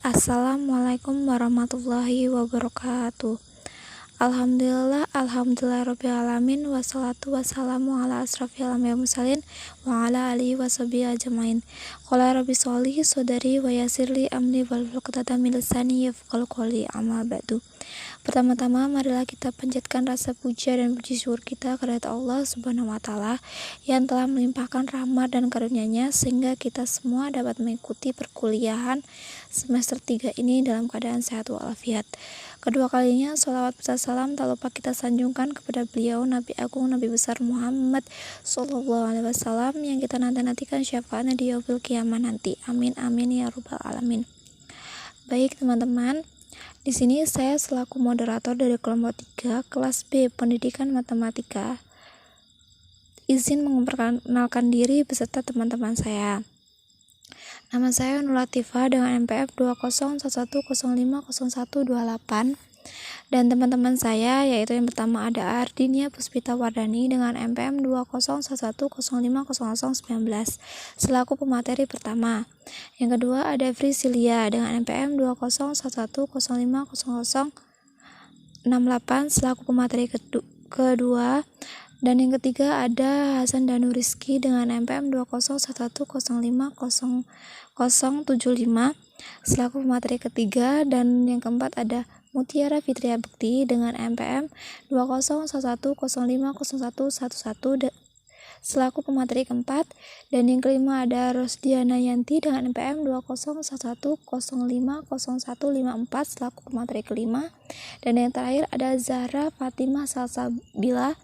Assalamualaikum warahmatullahi wabarakatuh. Alhamdulillah rabbil alamin, wassalatu wassalamu ala asrafil anbiya'i wal mursalin wa ala alihi washabihi ajmain. Qala rabbi sholih sadri wa yassirli amri wahlul 'uqdatam min lisani yafqahu qawli, amma ba'du. Pertama-tama marilah kita panjatkan rasa puja dan puji syukur kita kepada Allah Subhanahu wa taala yang telah melimpahkan rahmat dan karunia-Nya sehingga kita semua dapat mengikuti perkuliahan semester 3 ini dalam keadaan sehat walafiat. Kedua kalinya sholawat besar salam tak lupa kita sanjungkan kepada beliau Nabi Agung Nabi besar Muhammad Sallallahu Alaihi Wasallam yang kita nantikan syafaatnya di yaumil qiyamah nanti. Amin amin ya rabbal alamin. Baik teman-teman, di sini saya selaku moderator dari kelompok 3 kelas B Pendidikan Matematika izin memperkenalkan diri beserta teman-teman saya. Nama saya Nur Latifah dengan NPM 20110500128 dan teman-teman saya yaitu yang pertama ada Ardinia Puspita Wardani dengan NPM 20110500019 selaku pemateri pertama. Yang kedua ada Frisilia dengan NPM 20110500068 selaku pemateri kedua. Dan yang ketiga ada Hasan Danu Rizky dengan NPM 20110500075 selaku pemateri ketiga. Dan yang keempat ada Mutiara Fitria Bekti dengan NPM 20110500111 selaku pemateri keempat. Dan yang kelima ada Rosdiana Yanti dengan NPM 20110500154 selaku pemateri kelima. Dan yang terakhir ada Zahra Fatimah Salsabila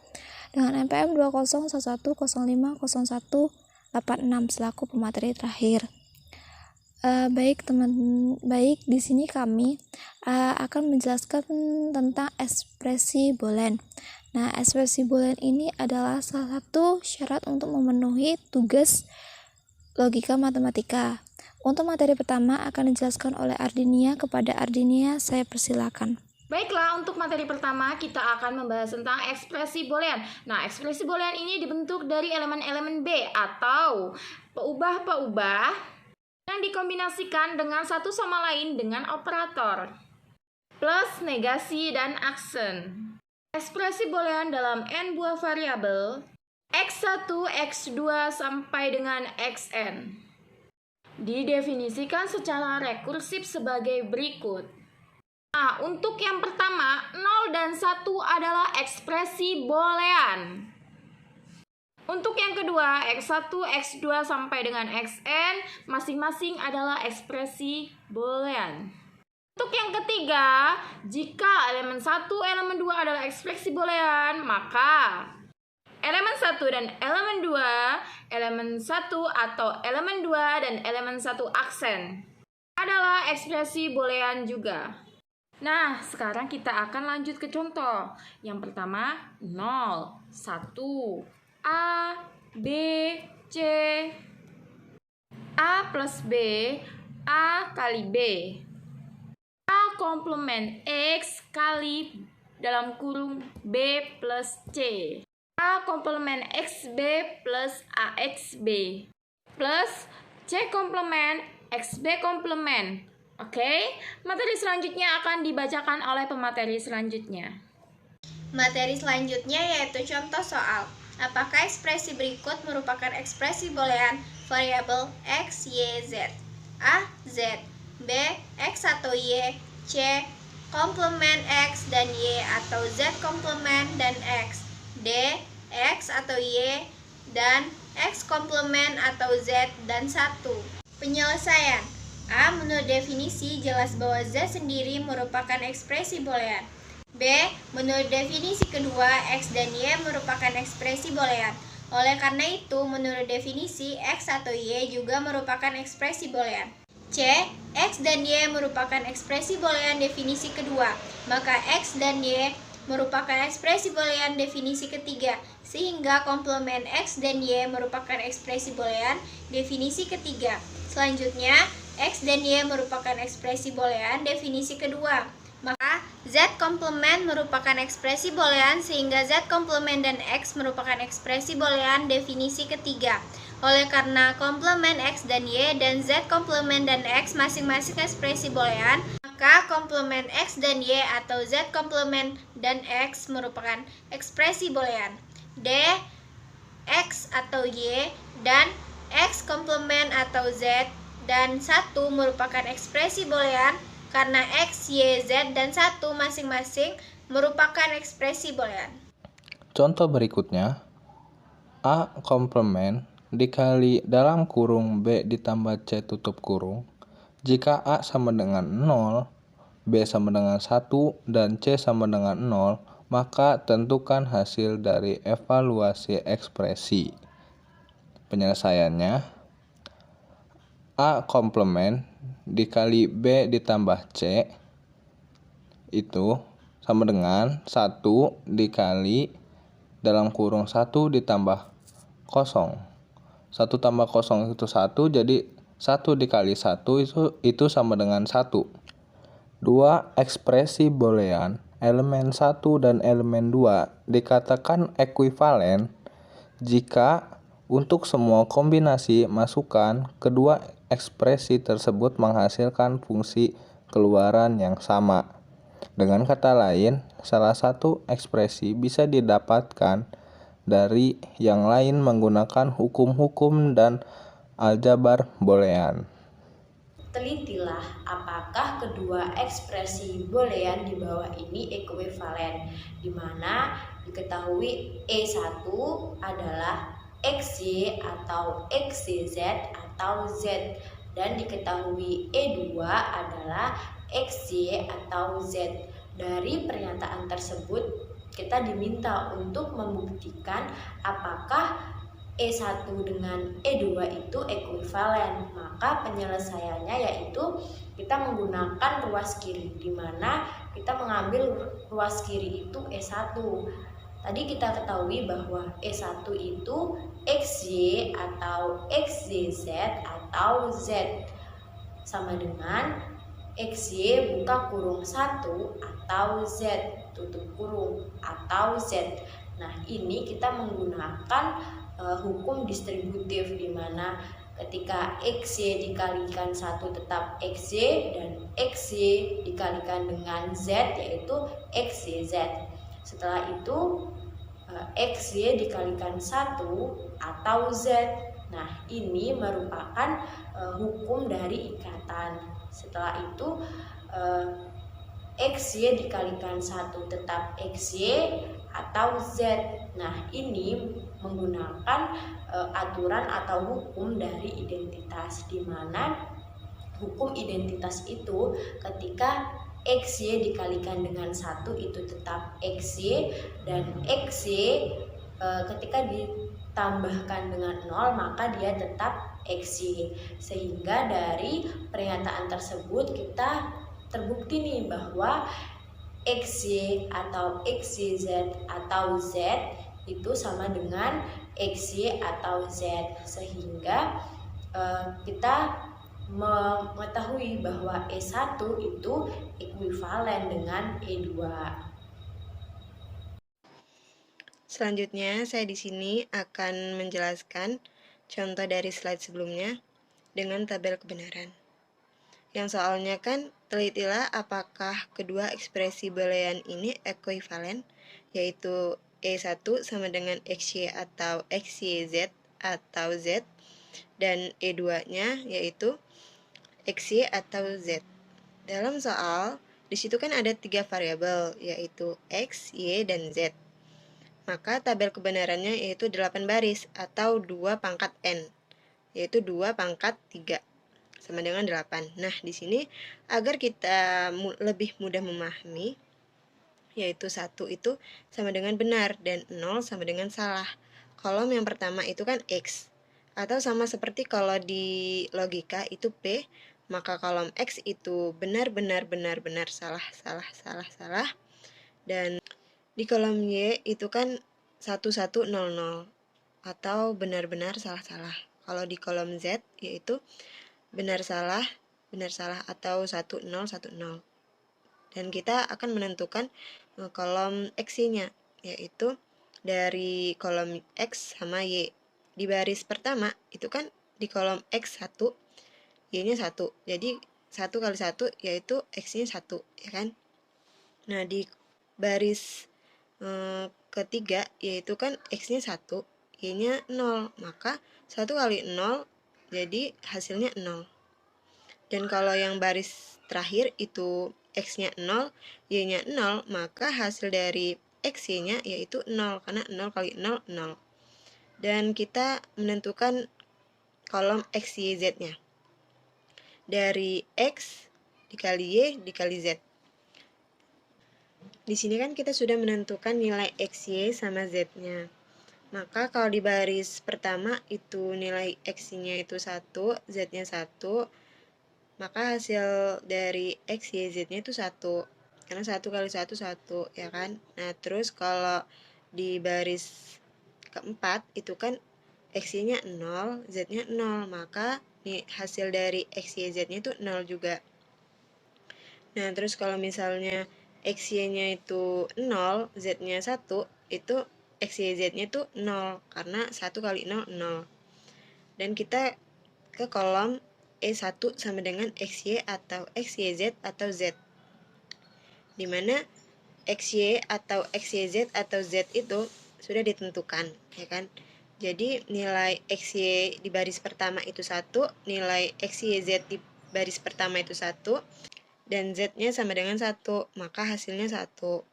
dengan NPM 20110500186 selaku pemateri terakhir. Baik di sini kami akan menjelaskan tentang ekspresi boolean. Nah, ekspresi boolean ini adalah salah satu syarat untuk memenuhi tugas logika matematika. Untuk materi pertama akan dijelaskan oleh Ardinia. Kepada Ardinia saya persilakan. Baiklah, untuk materi pertama kita akan membahas tentang ekspresi boolean. Nah, ekspresi boolean ini dibentuk dari elemen-elemen B atau peubah-peubah yang dikombinasikan dengan satu sama lain dengan operator plus, negasi, dan aksen. Ekspresi boolean dalam n buah variabel x1, x2 sampai dengan xn didefinisikan secara rekursif sebagai berikut. Nah, untuk yang pertama, 0 dan 1 adalah ekspresi boolean. Untuk yang kedua, x1, x2 sampai dengan xn masing-masing adalah ekspresi boolean. Untuk yang ketiga, jika elemen 1, elemen 2 adalah ekspresi boolean, maka elemen 1 dan elemen 2, elemen 1 atau elemen 2 dan elemen 1 aksen adalah ekspresi boolean juga. Nah, sekarang kita akan lanjut ke contoh. Yang pertama, 0, 1, A, B, C, A plus B, A kali B, A komplement X kali dalam kurung B plus C, A komplement XB plus AXB, plus C komplement XB komplement. Oke, materi selanjutnya akan dibacakan oleh pemateri selanjutnya. Materi selanjutnya yaitu contoh soal. Apakah ekspresi berikut merupakan ekspresi boolean variabel x, y, z? A, z, B, x atau y, C, komplement x dan y atau z komplement dan x, D, x atau y dan x komplement atau z dan 1. Penyelesaian. A. Menurut definisi jelas bahwa Z sendiri merupakan ekspresi boolean. B. Menurut definisi kedua, X dan Y merupakan ekspresi boolean. Oleh karena itu, menurut definisi X atau Y juga merupakan ekspresi boolean. C. X dan Y merupakan ekspresi boolean definisi kedua, maka X dan Y merupakan ekspresi boolean definisi ketiga, sehingga komplement X dan Y merupakan ekspresi boolean definisi ketiga. Selanjutnya, X dan Y merupakan ekspresi boolean definisi kedua. Maka Z komplement merupakan ekspresi boolean sehingga Z komplement dan X merupakan ekspresi boolean definisi ketiga. Oleh karena komplement X dan Y dan Z komplement dan X masing-masing ekspresi boolean, maka komplement X dan Y atau Z komplement dan X merupakan ekspresi boolean. D, X atau Y dan X komplement atau Z dan 1 merupakan ekspresi boolean karena X, Y, Z dan 1 masing-masing merupakan ekspresi boolean. Contoh berikutnya, A komplement dikali dalam kurung B ditambah C tutup kurung. Jika A sama dengan 0, B sama dengan 1, dan C sama dengan 0, maka tentukan hasil dari evaluasi ekspresi. Penyelesaiannya, A komplement dikali B ditambah C itu sama dengan 1 dikali dalam kurung 1 ditambah 0. 1 tambah 0 itu 1, jadi 1 dikali 1 itu sama dengan 1. Dua ekspresi boolean elemen 1 dan elemen 2 dikatakan ekuivalen jika untuk semua kombinasi masukan kedua ekspresi tersebut menghasilkan fungsi keluaran yang sama. Dengan kata lain, salah satu ekspresi bisa didapatkan dari yang lain menggunakan hukum-hukum dan aljabar boolean. Telitilah apakah kedua ekspresi boolean di bawah ini ekuivalen, di mana diketahui E1 adalah XY atau XYZ atau Z, dan diketahui E2 adalah XY atau Z. Dari pernyataan tersebut, kita diminta untuk membuktikan apakah E1 dengan E2 itu ekuivalen. Maka penyelesaiannya yaitu kita menggunakan ruas kiri, di mana kita mengambil ruas kiri itu E1. Tadi kita ketahui bahwa E1 itu XY atau XYZ atau Z sama dengan XY buka kurung 1 atau Z tutup kurung atau Z. Nah, ini kita menggunakan hukum distributif, di mana ketika XY dikalikan 1 tetap XY dan XY dikalikan dengan Z yaitu XYZ. Setelah itu XY dikalikan 1 atau Z. Nah, ini merupakan hukum dari ikatan. Setelah itu XY dikalikan 1 tetap XY atau Z. Nah, ini menggunakan aturan atau hukum dari identitas, di mana hukum identitas itu ketika XY dikalikan dengan 1 itu tetap XY, dan XY ketika ditambahkan dengan 0 maka dia tetap XY. Sehingga dari pernyataan tersebut kita terbukti nih bahwa XY atau XYZ atau Z itu sama dengan XY atau Z, sehingga kita mengetahui bahwa E1 itu ekuivalen dengan E2. Selanjutnya, saya di sini akan menjelaskan contoh dari slide sebelumnya dengan tabel kebenaran. Yang soalnya kan, telitilah apakah kedua ekspresi boolean ini ekuivalen, yaitu E1 sama dengan XY atau XYZ atau Z, dan E2-nya yaitu XY atau Z. Dalam soal, di situ kan ada 3 variabel, yaitu X, Y, dan Z. Maka tabel kebenarannya yaitu 8 baris atau 2 pangkat N, yaitu 2 pangkat 3 sama dengan 8. Nah, di sini agar kita lebih mudah memahami, yaitu 1 itu sama dengan benar dan 0 sama dengan salah. Kolom yang pertama itu kan X, atau sama seperti kalau di logika itu P, maka kolom X itu benar, benar, benar, benar, salah, salah, salah, salah. Dan di kolom Y itu kan 1, 1, 0, 0, atau benar, benar, salah, salah. Kalau di kolom Z yaitu benar, salah, atau 1, 0, 1, 0. Dan kita akan menentukan kolom X-nya, yaitu dari kolom X sama Y. di baris pertama itu kan di kolom X1 Y-nya 1. Jadi 1 kali 1 yaitu X-nya 1, ya kan? Nah, di baris ketiga yaitu kan X-nya 1, Y-nya 0. Maka 1 kali 0 jadi hasilnya 0. Dan kalau yang baris terakhir itu X-nya 0, Y-nya 0, maka hasil dari X-Y-nya yaitu 0, karena 0 kali 0, 0. Dan kita menentukan kolom X, Y, Z-nya. Dari X dikali Y dikali Z. Di sini kan kita sudah menentukan nilai X, Y sama Z-nya. Maka kalau di baris pertama itu nilai X-nya itu 1, Z-nya 1, maka hasil dari X, Y, Z-nya itu 1. Karena 1 kali 1, 1, ya kan? Nah, terus kalau di baris keempat itu kan X-nya 0, Z-nya 0, maka hasil dari X, Y, Z-nya itu 0 juga. Nah, terus kalau misalnya X, Y-nya itu 0, Z-nya 1, itu X, Y, Z-nya itu 0, karena 1 kali 0, 0. Dan kita ke kolom E1 sama dengan XY atau XYZ atau Z. Dimana XY atau XYZ atau Z itu sudah ditentukan, ya kan? Jadi nilai XY di baris pertama itu 1, nilai XYZ di baris pertama itu 1, dan Z-nya sama dengan 1, maka hasilnya 1.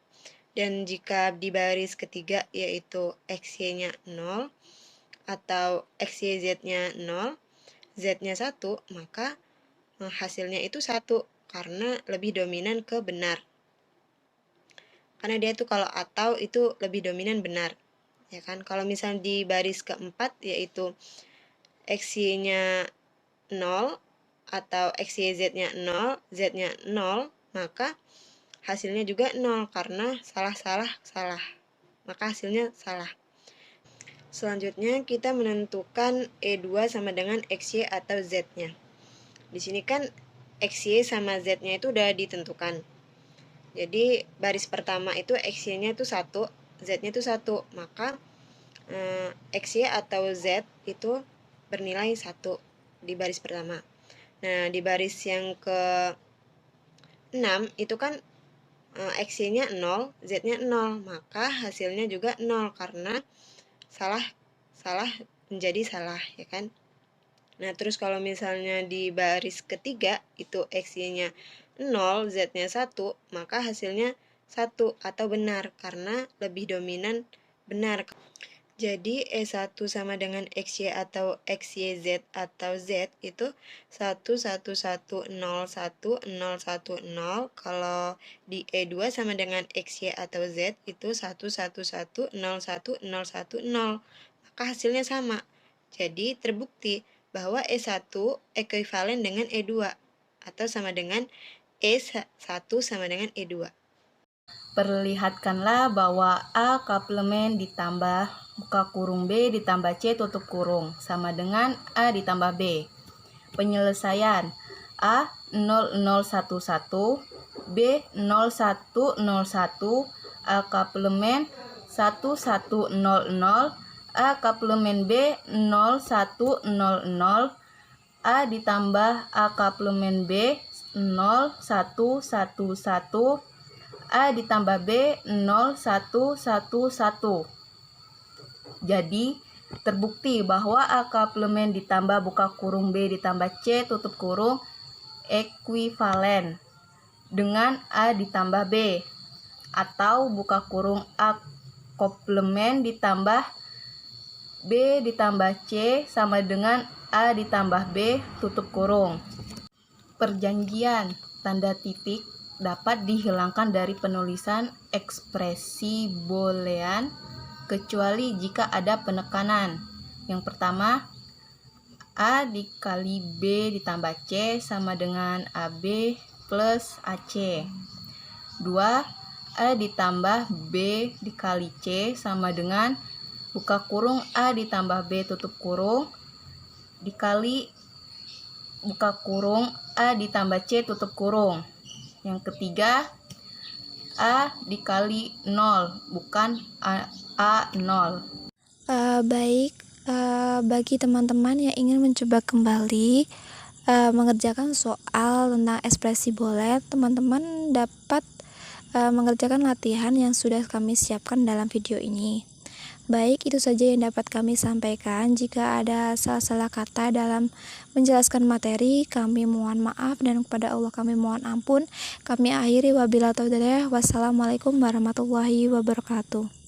Dan jika di baris ketiga yaitu XY-nya 0 atau XYZ-nya 0, Z-nya 1, maka hasilnya itu 1, karena lebih dominan ke benar. Karena dia tuh kalau atau itu lebih dominan benar, ya kan? Kalau misalnya di baris keempat yaitu XY-nya 0 atau XYZ-nya 0, Z-nya 0, maka hasilnya juga 0, karena salah. Maka hasilnya salah. Selanjutnya kita menentukan E2 sama dengan XY atau Z-nya. Di sini kan XY sama Z-nya itu udah ditentukan. Jadi baris pertama itu XY-nya itu 1, Z-nya itu 1, maka XY atau Z itu bernilai 1 di baris pertama. Nah, di baris yang ke-6 itu kan XY-nya 0, Z-nya 0, maka hasilnya juga 0, karena salah menjadi salah, ya kan? Nah, terus kalau misalnya di baris ketiga itu XY-nya 0, Z-nya 1, maka hasilnya 1 atau benar, karena lebih dominan benar. Jadi E1 sama dengan XY atau XYZ atau Z itu 11101 01010. Kalau di E2 sama dengan XY atau Z itu 111011010. Maka hasilnya sama. Jadi terbukti bahwa E1 ekuivalen dengan E2 atau sama dengan E1 sama dengan E2. Perlihatkanlah bahwa A kaplemen ditambah buka kurung B ditambah C tutup kurung sama dengan A ditambah B. Penyelesaian A 0011, B 0101, A kaplemen 1100, A kaplemen B 0100, A ditambah A kaplemen B 0111, A ditambah B 0111. Jadi terbukti bahwa A kaplemen ditambah buka kurung B ditambah C tutup kurung ekuivalen dengan A ditambah B, atau buka kurung A komplemen ditambah B ditambah C sama dengan A ditambah B tutup kurung. Perjanjian tanda titik dapat dihilangkan dari penulisan ekspresi boolean kecuali jika ada penekanan. Yang pertama, A dikali B ditambah C sama dengan AB plus AC. 2. A ditambah B dikali C sama dengan buka kurung A ditambah B tutup kurung dikali buka kurung A ditambah C tutup kurung. Yang ketiga, A dikali 0, bukan A 0. Baik, Bagi teman-teman yang ingin mencoba kembali mengerjakan soal tentang ekspresi boolean, teman-teman dapat mengerjakan latihan yang sudah kami siapkan dalam video ini. Baik, itu saja yang dapat kami sampaikan. Jika ada salah-salah kata dalam menjelaskan materi, kami mohon maaf, dan kepada Allah kami mohon ampun. Kami akhiri, wabillahi taufiq. Wassalamualaikum warahmatullahi wabarakatuh.